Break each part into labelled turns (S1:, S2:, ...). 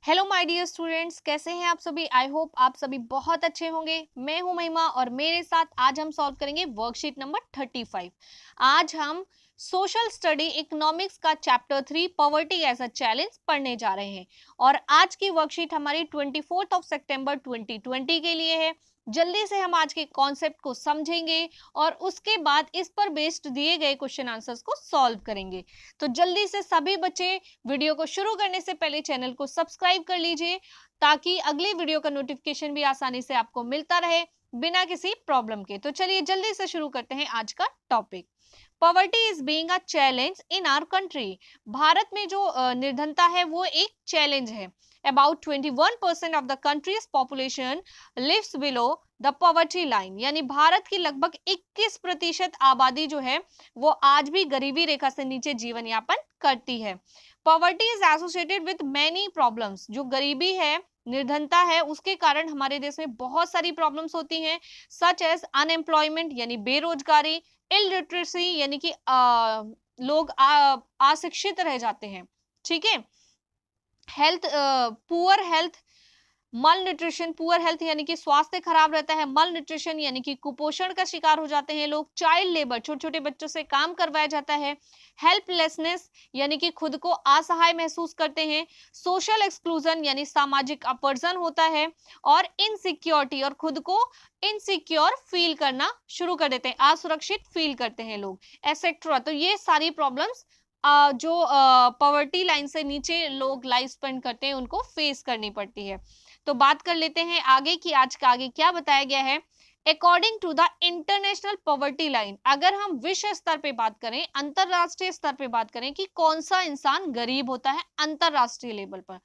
S1: Hello my dear students, कैसे हैं आप सभी। आई होप आप सभी बहुत अच्छे होंगे। मैं हूं महिमा और मेरे साथ आज हम सॉल्व करेंगे वर्कशीट नंबर 35। आज हम सोशल स्टडी इकोनॉमिक्स का chapter 3 poverty as a challenge पढ़ने जा रहे हैं। और आज की वर्कशीट हमारी 24 सितंबर 2020 के लिए है। जल्दी से हम आज के कॉन्सेप्ट को समझेंगे और उसके बाद इस पर बेस्ड दिए गए क्वेश्चन आंसर्स को सॉल्व करेंगे। तो जल्दी से सभी बच्चे वीडियो को शुरू करने से पहले चैनल को सब्सक्राइब कर लीजिए ताकि अगली वीडियो का नोटिफिकेशन भी आसानी से आपको मिलता रहे बिना किसी प्रॉब्लम के। तो चलिए जल्दी से शुरू करते हैं आज का topic. Poverty is being a challenge in our country. Bharat में जो निर्धनता है वो एक चैलेंज है। About 21% of the country's population lives below the poverty line। यानी भारत की लगभग 21% आबादी जो है वो आज भी गरीबी रेखा से नीचे जीवन यापन करती है। Poverty is associated with many problems. जो गरीबी है, निर्धनता है, उसके कारण हमारे देश में बहुत सारी प्रॉब्लम्स होती हैं, सच एज अनएम्प्लॉयमेंट यानी बेरोजगारी, इलिटरेसी यानी कि लोग अशिक्षित रह जाते हैं, ठीक है, हेल्थ, पुअर हेल्थ, मल न्यूट्रिशन, पुअर हेल्थ यानी कि स्वास्थ्य खराब रहता है, मल न्यूट्रिशन यानी कि कुपोषण का शिकार हो जाते हैं लोग, चाइल्ड लेबर, छोटे छोटे बच्चों से काम करवाया जाता है, हेल्पलेसनेस यानी कि खुद को असहाय महसूस करते हैं, सोशल एक्सक्लूजन यानी सामाजिक अपवर्जन होता है, और इनसिक्योरिटी और खुद को इनसिक्योर फील करना शुरू कर देते हैं, असुरक्षित फील करते हैं लोग, एसेट्रा। तो ये सारी प्रॉब्लम्स जो पॉवर्टी लाइन से नीचे लोग लाइफ स्पेंड करते हैं उनको फेस करनी पड़ती है। तो बात कर लेते हैं आगे की, आज का आगे क्या बताया गया है। According to the international poverty line, अगर हम विश्व स्तर पे बात करें, अंतरराष्ट्रीय स्तर पे बात करें कि कौन सा इंसान गरीब होता है अंतरराष्ट्रीय लेवल पर,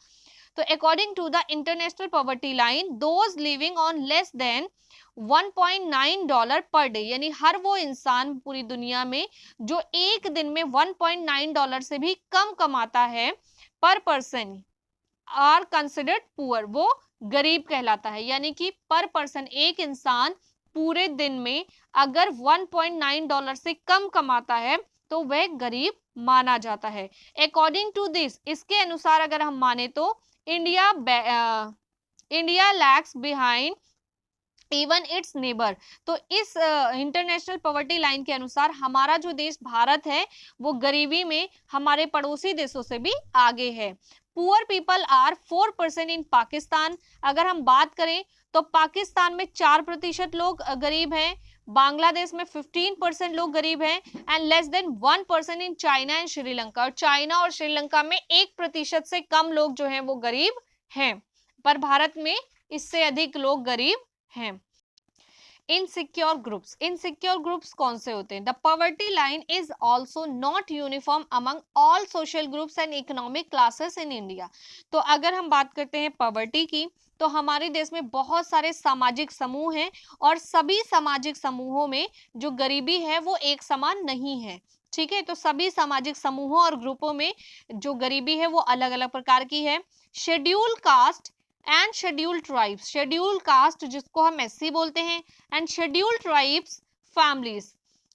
S1: तो according to the international poverty line those living on less than $1.9 per day, यानी हर वो इंसान पूरी दुनिया में जो एक दिन में $1.9 से भी कम कमाता है पर पर्सन आर कंसिडर्ड पुअर, वो गरीब कहलाता है। यानी कि पर पर्सन एक इंसान पूरे दिन में अगर $1.9 से कम कमाता है तो वह गरीब माना जाता है। अकॉर्डिंग टू दिस, इसके अनुसार अगर हम माने तो India India lags behind even its neighbour. तो इस इंटरनेशनल पॉवर्टी लाइन के अनुसार हमारा जो देश भारत है वो गरीबी में हमारे पड़ोसी देशों से भी आगे है। पुअर पीपल आर 4% इन पाकिस्तान। अगर हम बात करें तो पाकिस्तान में 4% लोग गरीब हैं, बांग्लादेश में 15% लोग गरीब हैं, and less than 1% in China and Sri Lanka. और चाइना और श्रीलंका में 1% से कम लोग जो हैं वो गरीब हैं, पर भारत में इससे अधिक लोग गरीब हैं। इनसिक्योर ग्रुप्स कौन से होते हैं। The poverty line is also not uniform among all social groups and economic classes in India. तो अगर हम बात करते हैं पॉवर्टी की, तो हमारे देश में बहुत सारे सामाजिक समूह हैं और सभी सामाजिक समूहों में जो गरीबी है वो एक समान नहीं है, ठीक है। तो सभी सामाजिक समूहों और ग्रुपों में जो गरीबी है वो अलग अलग प्रकार की है। Schedule caste and schedule tribes, schedule caste जिसको हम एससी बोलते हैं, एंड शेड्यूल ट्राइब्स फैमिलीज,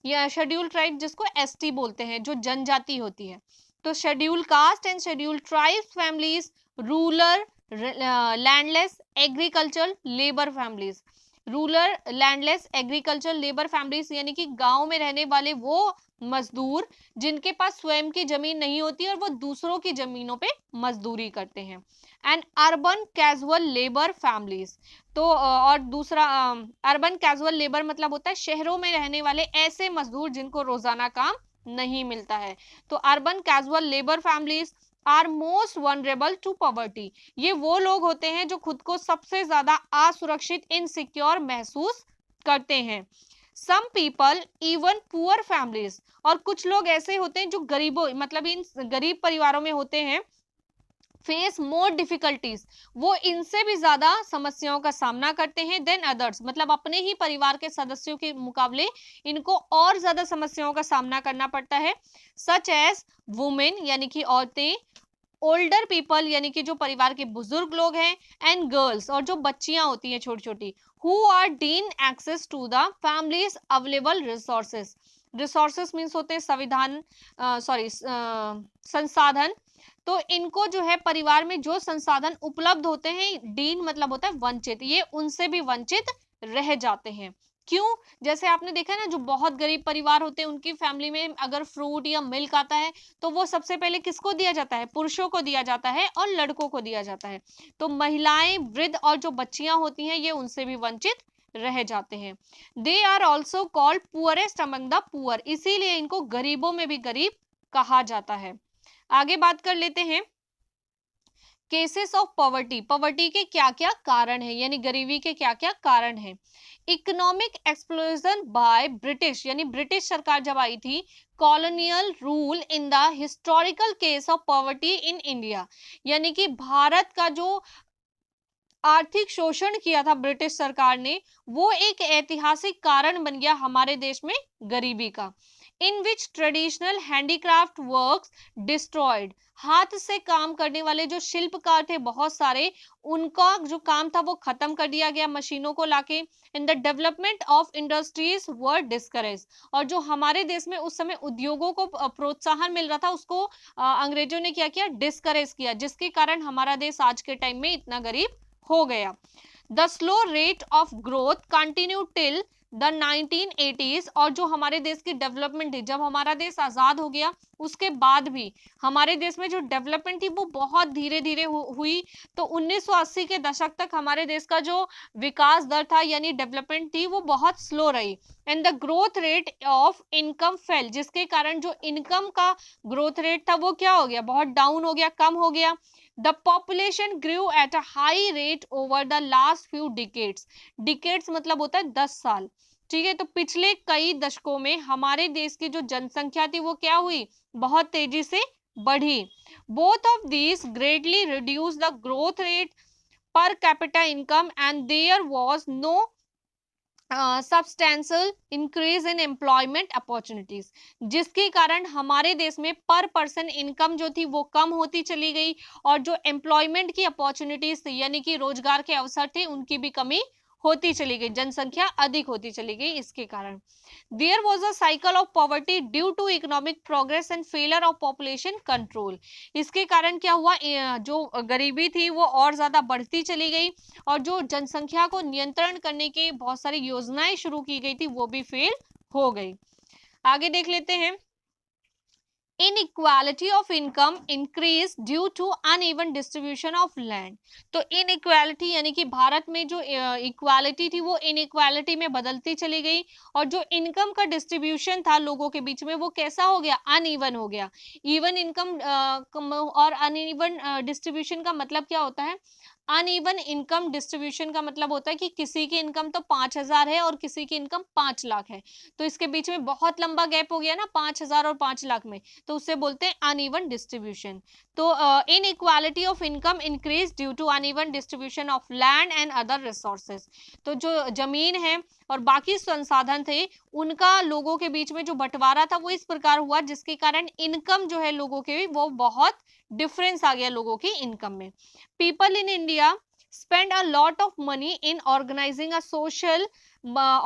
S1: या शेड्यूल ट्राइब जिसको एसटी बोलते हैं, जो जनजाति होती है। तो schedule caste and schedule tribes families, rural landless agriculture labour families, rural landless agriculture labour families यानी कि गांव में रहने वाले वो मजदूर जिनके पास स्वयं की जमीन नहीं होती और वो दूसरों की जमीनों पे मजदूरी करते हैं, and urban casual labour families. तो और दूसरा अर्बन कैजुअल लेबर मतलब होता है शहरों में रहने वाले ऐसे मजदूर जिनको रोजाना काम नहीं मिलता है। तो urban casual labour families are most vulnerable to poverty. ये वो लोग होते हैं जो खुद को सबसे ज्यादा असुरक्षित, इनसिक्योर महसूस करते हैं। Some people even poor families, और कुछ लोग ऐसे होते हैं जो गरीबों मतलब इन गरीब परिवारों में होते हैं, फेस मोर डिफिकल्टीज, वो इनसे भी ज्यादा समस्याओं का सामना करते हैं देन अदर्स, मतलब अपने ही परिवार के सदस्यों के मुकाबले इनको और ज्यादा समस्याओं का सामना करना पड़ता है। सच एज वुमेन यानी कि औरतें, ओल्डर पीपल यानी कि जो परिवार के बुजुर्ग लोग हैं, एंड गर्ल्स और जो बच्चियां होती हैं छोटी छोटी, who are denied access to the families available resources. Resources means होते हैं संविधान, सॉरी संसाधन, तो इनको जो है परिवार में जो संसाधन उपलब्ध होते हैं, डीन मतलब होता है वंचित, ये उनसे भी वंचित रह जाते हैं। क्यों? जैसे आपने देखा है ना, जो बहुत गरीब परिवार होते हैं उनकी फैमिली में अगर फ्रूट या मिल्क आता है तो वो सबसे पहले किसको दिया जाता है? पुरुषों को दिया जाता है और लड़कों को दिया जाता है। तो महिलाएं, वृद्ध और जो बच्चियां होती हैं ये उनसे भी वंचित रह जाते हैं। They are also called poorest among the poor, इसीलिए इनको गरीबों में भी गरीब कहा जाता है। आगे बात कर लेते हैं केसेस ऑफ पॉवर्टी। पॉवर्टी के क्या क्या कारण है, यानी गरीबी के क्या क्या कारण है। इकोनॉमिक एक्सप्लोजन बाय ब्रिटिश, यानी ब्रिटिश सरकार जब आई थी, colonial rule in the historical case of poverty in India, यानी कि भारत का जो आर्थिक शोषण किया था ब्रिटिश सरकार ने, वो एक ऐतिहासिक कारण बन गया हमारे देश में गरीबी का। इन विच ट्रेडिशनल हैंडीक्राफ्ट वर्क्स डिस्ट्रॉयड, हाथ से काम करने वाले जो शिल्पकार थे बहुत सारे, उनका जो काम था वो खत्म कर दिया गया मशीनों को लाके। In the development of industries were discourage, और जो हमारे देश में उस समय उद्योगों को प्रोत्साहन मिल रहा था उसको अंग्रेजों ने क्या किया? डिस्करेज किया, जिसके कारण हमारा देश आज के टाइम में इतना गरीब हो गया। The slow rate of growth continue till the 1980s, और जो हमारे देश की डेवलपमेंट थी, जब हमारा देश आजाद हो गया उसके बाद भी हमारे देश में जो डेवलपमेंट थी वो बहुत धीरे धीरे हुई। तो 1980 के दशक तक हमारे देश का जो विकास दर था यानी डेवलपमेंट थी वो बहुत स्लो रही। And the growth rate of income fail, जिसके कारण जो इनकम का ग्रोथ रेट था वो क्या हो गया? बहुत डाउन हो गया, कम हो गया। The population grew at a high rate over the last few decades. Decades मतलब होता है 10 साल, ठीक है। तो पिछले कई दशकों में हमारे देश की जो जनसंख्या थी वो क्या हुई? बहुत तेजी से बढ़ी। Both of these greatly reduced the growth rate, per capita income, and there was no substantial increase in employment opportunities, जिसके कारण हमारे देश में पर पर्सन इनकम जो थी वो कम होती चली गई, और जो एम्प्लॉयमेंट की अपॉर्चुनिटीज थी यानी कि रोजगार के अवसर थे उनकी भी कमी होती चली गई, जनसंख्या अधिक होती चली गई इसके कारण। There was a cycle of poverty due to economic progress and failure of population control, इसके कारण क्या हुआ? जो गरीबी थी वो और ज्यादा बढ़ती चली गई, और जो जनसंख्या को नियंत्रण करने की बहुत सारी योजनाएं शुरू की गई थी वो भी फेल हो गई। आगे देख लेते हैं। Inequality of income increase due to uneven distribution of land, तो इनइक्वालिटी यानी कि भारत में जो इक्वालिटी थी वो इनइक्वालिटी में बदलती चली गई, और जो इनकम का डिस्ट्रीब्यूशन था लोगों के बीच में वो कैसा हो गया? अनइवन हो गया। इवन इनकम और अनइवन डिस्ट्रीब्यूशन का मतलब क्या होता है? अनइवन इनकम डिस्ट्रीब्यूशन का मतलब होता है कि किसी की इनकम तो 5,000 है और किसी की इनकम 5 लाख है, तो इसके बीच में बहुत लंबा गैप हो गया ना 5,000 और 5 लाख में, तो उससे बोलते हैं अनइवन डिस्ट्रीब्यूशन। तो inequality of income increase due to uneven distribution of land and other resources, तो जो जमीन है और बाकी संसाधन थे उनका लोगों के बीच में जो बंटवारा था वो इस प्रकार हुआ जिसके कारण इनकम जो है लोगों के वो बहुत डिफरेंस आ गया लोगों की इनकम में। People in India spend a lot of money in organizing a social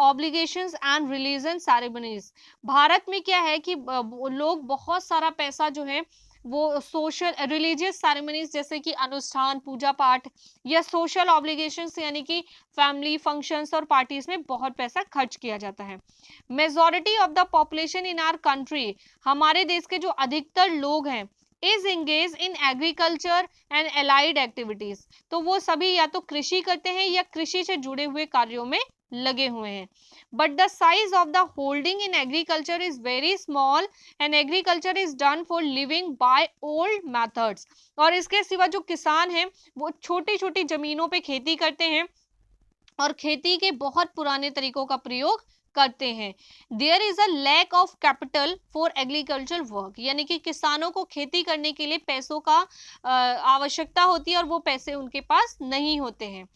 S1: obligations and religion ceremonies. Bharat में क्या है कि लोग बहुत सारा पैसा जो है वो सोशल रिलीजियस सेरेमनीज जैसे कि अनुष्ठान, पूजा पाठ या सोशल ऑब्लिगेशंस यानी कि फैमिली फंक्शंस और पार्टीज में बहुत पैसा खर्च किया जाता है। Majority of the population in our country, हमारे देश के जो अधिकतर लोग हैं, is engage in agriculture and allied activities, तो वो सभी या तो कृषि करते हैं या कृषि से जुड़े हुए कार्यों में लगे हुए हैं। But the size of the holding in agriculture is very small and agriculture is done for living by old methods, और इसके सिवा जो किसान हैं वो छोटी छोटी जमीनों पे खेती करते हैं और खेती के बहुत पुराने तरीकों का प्रयोग करते हैं। There is a lack of capital for agriculture work, यानी कि किसानों को खेती करने के लिए पैसों का आवश्यकता होती है और वो पैसे उनके पास नहीं होते हैं।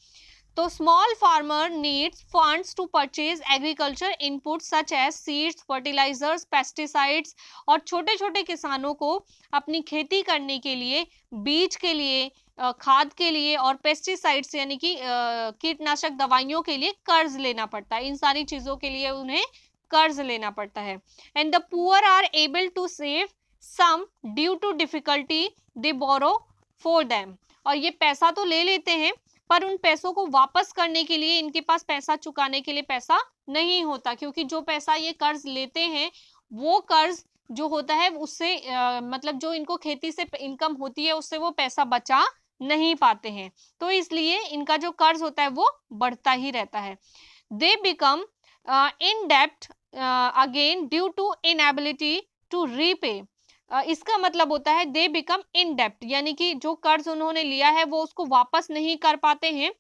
S1: तो small farmer needs funds to purchase agriculture input such as seeds, fertilisers, pesticides, और छोटे छोटे किसानों को अपनी खेती करने के लिए बीज के लिए, खाद के लिए और पेस्टिसाइड्स यानी कि कीटनाशक दवाइयों के लिए कर्ज लेना पड़ता है। इन सारी चीजों के लिए उन्हें कर्ज लेना पड़ता है। And the poor are able to save some due to difficulty they borrow for them, और ये पैसा तो ले लेते हैं पर उन पैसों को वापस करने के लिए इनके पास पैसा चुकाने के लिए पैसा नहीं होता, क्योंकि जो पैसा ये कर्ज लेते हैं वो कर्ज जो होता है उससे मतलब जो इनको खेती से इनकम होती है उससे वो पैसा बचा नहीं पाते हैं, तो इसलिए इनका जो कर्ज होता है वो बढ़ता ही रहता है। दे बिकम इन डेप्ट again due to inability to repay. इसका मतलब होता है दे बिकम इन डेप्ट, यानी कि जो कर्ज उन्होंने लिया है वो उसको वापस नहीं कर पाते हैं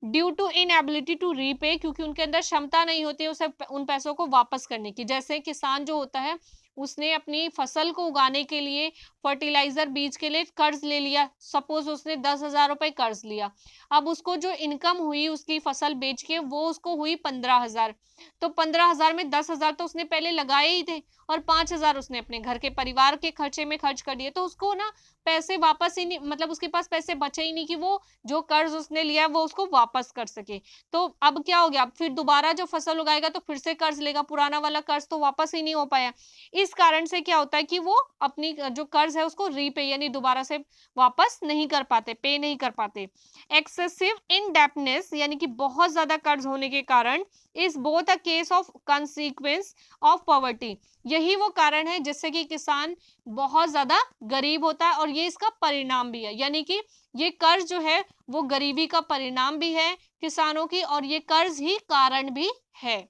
S1: due to inability to repay, क्योंकि उनके अंदर क्षमता नहीं होती है उसे उन पैसों को वापस करने की। जैसे किसान जो होता है उसने अपनी फसल को उगाने के लिए फर्टिलाइजर बीज के लिए कर्ज ले लिया, सपोज उसने 10,000 रुपए कर्ज लिया, अब उसको जो इनकम हुई उसकी फसल बेच के वो उसको हुई 15,000, तो 15,000 में 10,000 तो उसने पहले लगाए ही थे और 5,000 उसने अपने घर के परिवार के खर्चे में खर्च कर दिए, तो उसको ना पैसे वापस ही नहीं, मतलब उसके पास पैसे बचे ही नहीं कि वो जो कर्ज उसने लिया वो उसको वापस कर सके। तो अब क्या हो गया, अब फिर दोबारा जो फसल उगाएगा तो फिर से कर्ज लेगा, पुराना वाला कर्ज तो वापस ही नहीं हो पाया। इस कारण से क्या होता है कि वो अपनी जो कर्ज है उसको रीपे यानी दोबारा से वापस नहीं कर पाते, पे नहीं कर पाते। एक्सेसिव इनडेप्टनेस यानी कि बहुत ज्यादा कर्ज होने के कारण is both a case of consequence of poverty, यही वो कारण है जिससे कि किसान बहुत ज्यादा गरीब होता है और ये इसका परिणाम भी है, यानी कि ये कर्ज जो है वो गरीबी का परिणाम भी है किसानों की और ये कर्ज ही कारण भी है,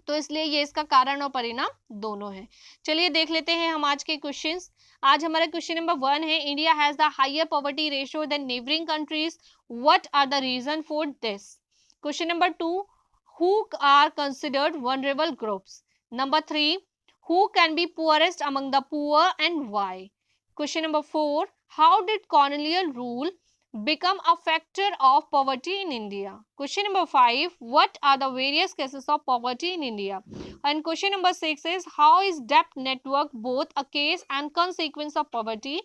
S1: तो इसलिए ये इसका कारण और परिणाम दोनों है। चलिए देख लेते हैं हम आज के क्वेश्चंस। आज हमारा क्वेश्चन नंबर 1 है, India has the higher poverty ratio than neighbouring countries, what are the reason for this. Question number 2, who are considered vulnerable groups. Number 3, who can be poorest among the poor and why. Question number 4, how did colonial rule become a factor of poverty in India. Question number 5, what are the various cases of poverty in India. And question number 6 is, how is debt network both a case and consequence of poverty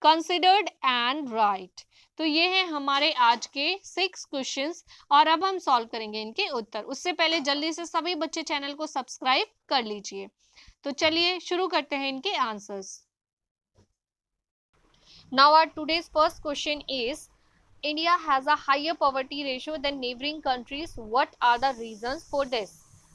S1: considered and right. तो ये है हमारे आज के 6 questions और अब हम solve करेंगे इनके उत्तर। उससे पहले जल्दी से सभी बच्चे चैनल को सब्सक्राइब कर लीजिए। तो चलिए शुरू करते हैं इनके answers. Now our today's first question is, India has a higher poverty ratio than neighboring countries. What are the reasons for this?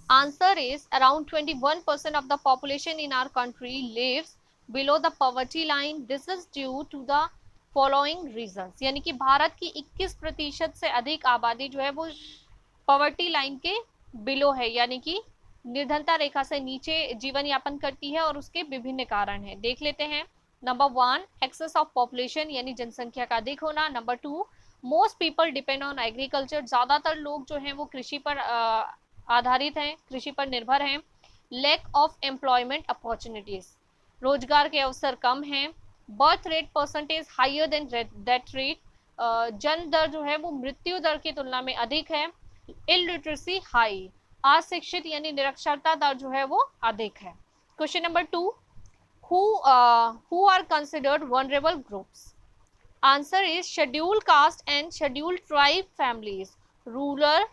S1: Answer is, around 21% of the population in our country lives below the poverty line. This is due to the following reasons. यानी कि भारत की 21% से अधिक आबादी जो है वो poverty line के बिलो है, यानी कि निर्धनता रेखा से नीचे जीवन यापन करती है और उसके विभिन्न कारण हैं। देख लेते हैं। नंबर 1, एक्सेस ऑफ पॉपुलेशन यानी जनसंख्या का अधिक होना। Number 2, most people depend on agriculture, ज्यादातर लोग जो हैं वो कृषि पर आधारित हैं, कृषि पर निर्भर हैं। लैक ऑफ एम्प्लॉयमेंट अपॉर्चुनिटीज, रोजगार के अवसर कम हैं। Birth rate percentage higher than death rate, जन्म दर जो है वो मृत्यु दर की तुलना में अधिक है। इलिटरेसी हाई, अशिक्षित यानी निरक्षरता दर जो है वो अधिक है। Question number 2, who are considered vulnerable groups. Answer is scheduled caste and scheduled tribe families, rural,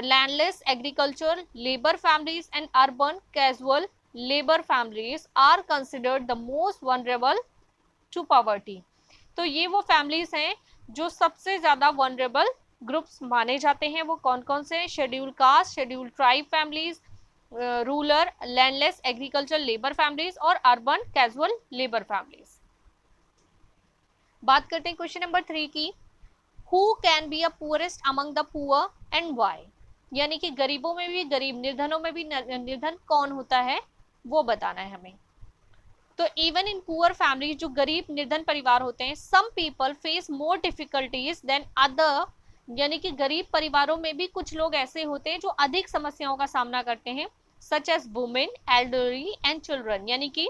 S1: landless agriculture labor families and urban casual labor families are considered the most vulnerable to poverty. तो ये वो families हैं जो सबसे ज्यादा vulnerable groups माने जाते हैं। वो कौन कौन से? Schedule caste, schedule tribe families, rural landless agriculture labour families और अर्बन कैजुअल लेबर फैमिलीज। बात करते हैं क्वेश्चन नंबर 3 की, who can be a poorest among the poor and why, यानी कि गरीबों में भी गरीब, निर्धनों में भी निर्धन कौन होता है वो बताना है हमें। तो इवन इन पुअर फैमिली, जो गरीब निर्धन परिवार होते हैं, some people face more difficulties than other, यानी कि गरीब परिवारों में भी कुछ लोग ऐसे होते हैं जो अधिक समस्याओं का सामना करते हैं, such as women, elderly and children, यानी कि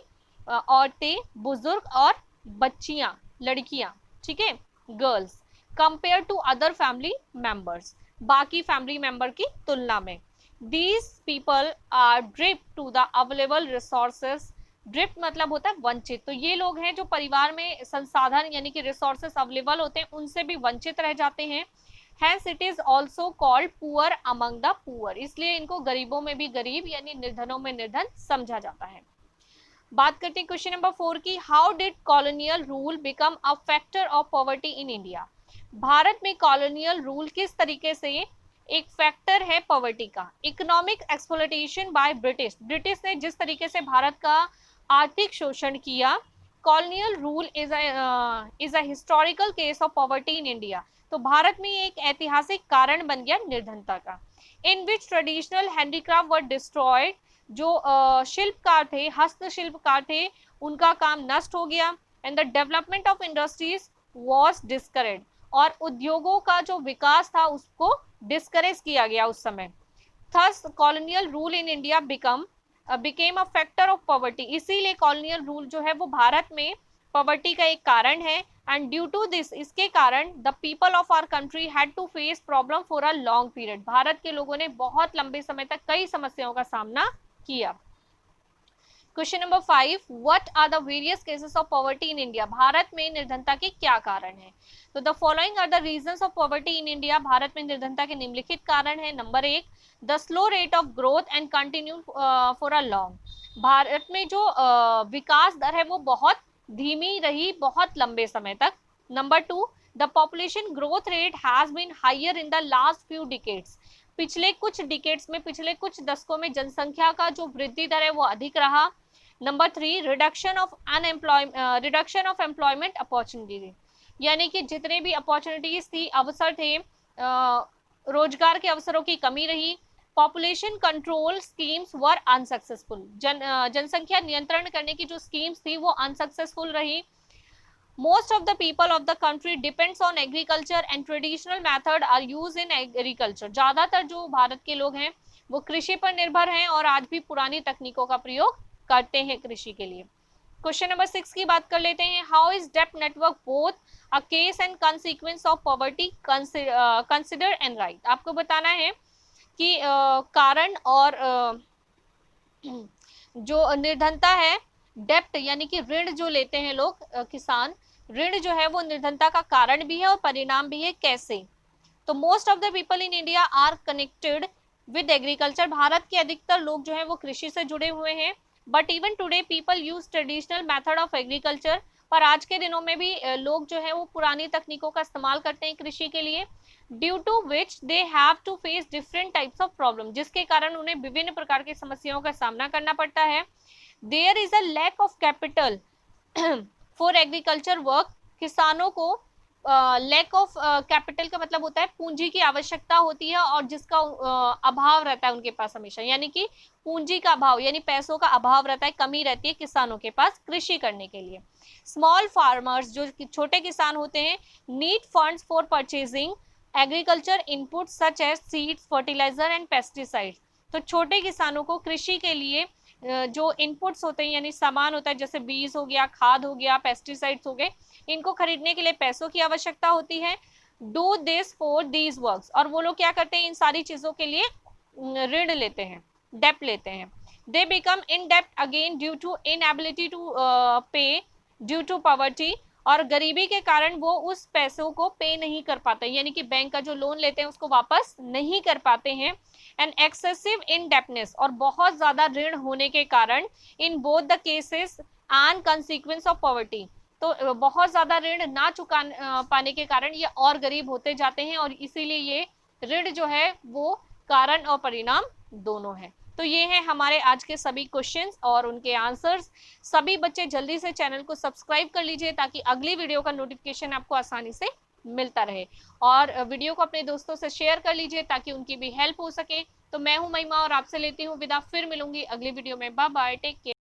S1: औरतें, बुजुर्ग और बच्चियां, लड़कियां, ठीक है, girls, compare to other family members, बाकी फैमिली मेंबर की तुलना में। These people are drift to the available resources, drift मतलब होता है वंचित, तो ये लोग हैं जो परिवार में संसाधन यानी कि रिसोर्सेस अवेलेबल होते हैं उनसे भी वंचित रह जाते हैं। Hence it is also called poor among the poor, इसलिए इनको गरीबों में भी गरीब यानी निर्धनों में निर्धन समझा जाता है। बात करते हैं क्वेश्चन नंबर 4 की, how did colonial rule become a factor of poverty in India. Bharat में कॉलोनियल रूल किस तरीके से एक फैक्टर है पॉवर्टी का। Economic exploitation by British, British ने जिस तरीके से भारत का आर्थिक शोषण किया, colonial rule is a historical case of poverty in India. तो भारत में एक ऐतिहासिक कारण बन गया निर्धनता का। इन विच ट्रेडिशनल हैंडीक्राफ्ट वर डिस्ट्रॉयड, जो शिल्पकार थे, हस्तशिल्पकार थे, उनका काम नष्ट हो गया। And the development of industries was discourage, और उद्योगों का जो विकास था उसको डिस्करेज किया गया उस समय। Thus colonial rule in India became a factor of poverty, इसीलिए कॉलोनियल रूल जो है वो भारत में पॉवर्टी का एक कारण है। एंड ड्यू टू दिस, इसके कारण the people of our country had to face problem for a long period, Bharat के लोगों ने बहुत लंबे समय तक कई समस्याओं का सामना किया। Question number 5, what are the various cases of poverty in India. Bharat में निर्धनता के क्या कारण हैं। तो the following are the reasons of poverty in India, Bharat में निर्धनता के निम्नलिखित कारण है। Number 1, the slow rate of growth and continue for a long, Bharat में जो विकास दर है वो बहुत धीमी रही बहुत लंबे समय तक। Number 2, the population growth rate has been higher in the last few decades, पिछले कुछ डिकेड्स में, पिछले कुछ दशकों में जनसंख्या का जो वृद्धि दर है वो अधिक रहा। Number 3, reduction of employment opportunity, यानी कि जितने भी अपॉर्चुनिटीज थी, अवसर थे, रोजगार के अवसरों की कमी रही। पॉपुलेशन कंट्रोल स्कीम्स वर अनसक्सेसफुल, जनसंख्या नियंत्रण करने की जो स्कीम्स थी वो अनसक्सेसफुल रही। Most of the people of the country depends on agriculture and traditional method are used in agriculture, ज्यादातर जो भारत के लोग हैं वो कृषि पर निर्भर हैं और आज भी पुरानी तकनीकों का प्रयोग करते हैं कृषि के लिए। क्वेश्चन नंबर 6 की बात कर लेते हैं, how is depth network both a case and consequence of poverty consider and right. आपको बताना है कि कारण और जो निर्धनता है, डेप्ट यानी कि ऋण जो लेते हैं लोग, किसान, ऋण जो है वो निर्धनता का कारण भी है और परिणाम भी है। कैसे? तो most of the people in India are connected with agriculture, Bharat के अधिकतर लोग जो है वो कृषि से जुड़े हुए हैं। But even today people use traditional method of agriculture, पर आज के दिनों में भी लोग जो है वो पुरानी तकनीकों का इस्तेमाल करते हैं कृषि के लिए। Due to which they have to face different types of problem, जिसके कारण उन्हें विभिन्न प्रकार की समस्याओं का सामना करना पड़ता है। There is a lack of capital for agriculture work, किसानों को लैक ऑफ कैपिटल का मतलब होता है पूंजी की आवश्यकता होती है और जिसका अभाव रहता है उनके पास हमेशा, यानी कि पूंजी का अभाव, यानी पैसों का अभाव रहता है, कमी रहती है किसानों के पास कृषि करने के लिए। स्मॉल फार्मर्स, जो छोटे किसान होते हैं, need funds for purchasing agriculture input such as seeds, fertiliser and pesticides. तो छोटे किसानों को कृषि के लिए जो इनपुट्स होते हैं यानी सामान होता है, जैसे बीज हो गया, खाद हो गया, पेस्टिसाइड्स हो गए, इनको खरीदने के लिए पैसों की आवश्यकता होती है। Do this for these works, और वो लोग क्या करते हैं, इन सारी चीजों के लिए ऋण लेते हैं, डेप्ट लेते हैं। दे बिकम इन डेप्ट again due to inability to pay due to poverty, और गरीबी के कारण वो उस पैसों को पे नहीं कर पाते, यानी कि बैंक का जो लोन लेते हैं उसको वापस नहीं कर पाते हैं। एंड एक्सेसिव इनडेप्टनेस, और बहुत ज्यादा ऋण होने के कारण, in both the cases and consequence of poverty, तो बहुत ज्यादा ऋण ना चुका पाने के कारण ये और गरीब होते जाते हैं, और इसीलिए ये ऋण जो है वो कारण और परिणाम दोनों है। तो ये है हमारे आज के सभी क्वेश्चंस और उनके आंसर्स। सभी बच्चे जल्दी से चैनल को सब्सक्राइब कर लीजिए ताकि अगली वीडियो का नोटिफिकेशन आपको आसानी से मिलता रहे, और वीडियो को अपने दोस्तों से शेयर कर लीजिए ताकि उनकी भी हेल्प हो सके। तो मैं हूं महिमा और आपसे लेती हूं विदा, फिर मिलूंगी अगली वीडियो में। Bye bye, take care.